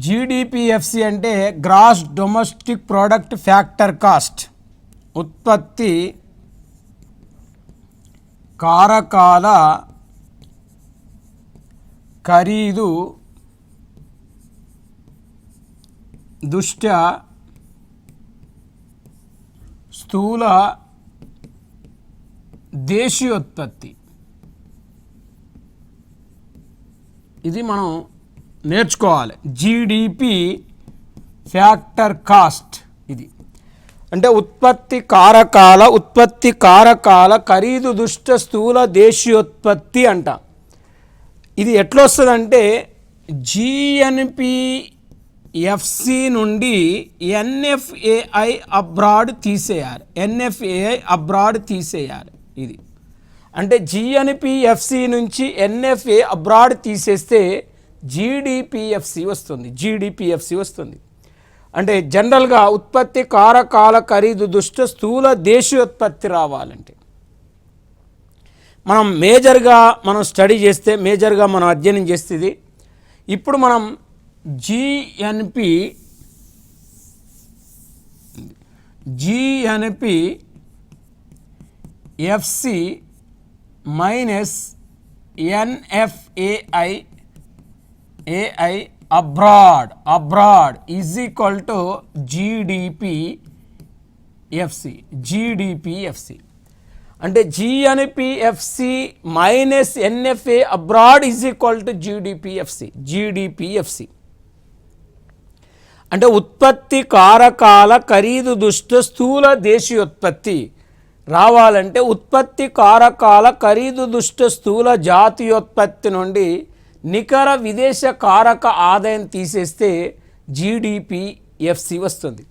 జీడిపిఎఫ్సి అంటే gross domestic product factor cost, ఉత్పత్తి కారకాల ఖరీదు దృష్ట్యా స్థూల దేశీయోత్పత్తి. ఇది మనం నేర్చుకోవాలి. జీడిపి ఫ్యాక్టర్ కాస్ట్ ఇది అంటే ఉత్పత్తి కారకాల ఖరీదు దృష్ట్యా స్థూల దేశీయోత్పత్తి అంట. ఇది ఎట్లా వస్తుందంటే జిఎన్పిఎఫ్సి నుండి ఎన్ఎఫ్ఏఐ అబ్రాడ్ తీసేయాలి. ఇది అంటే జిఎన్పిఎఫ్సి నుంచి ఎన్ఎఫ్ఏ అబ్రాడ్ తీసేస్తే జీడిపిఎఫ్సి వస్తుంది. అంటే జనరల్గా ఉత్పత్తి కారకాల ఖరీదు దృష్ట్యా స్థూల దేశీయోత్పత్తి రావాలంటే మనం స్టడీ చేస్తే మనం అధ్యయనం చేస్తే ఇప్పుడు మనం GNPFC minus NFAI abroad is equal to GDPFC అంటే GNPFC minus NFA abroad is equal to GDPFC అంటే ఉత్పత్తి కారకాల ఖరీదు దృష్ట్యా స్థూల దేశీయోత్పత్తి రావాలంటే ఉత్పత్తి కారకాల ఖరీదు దృష్ట్యా స్థూల జాతీయోత్పత్తి నుండి నికర విదేశ కారక ఆదాయం తీసేస్తే జీడిపిఎఫ్సి వస్తుంది.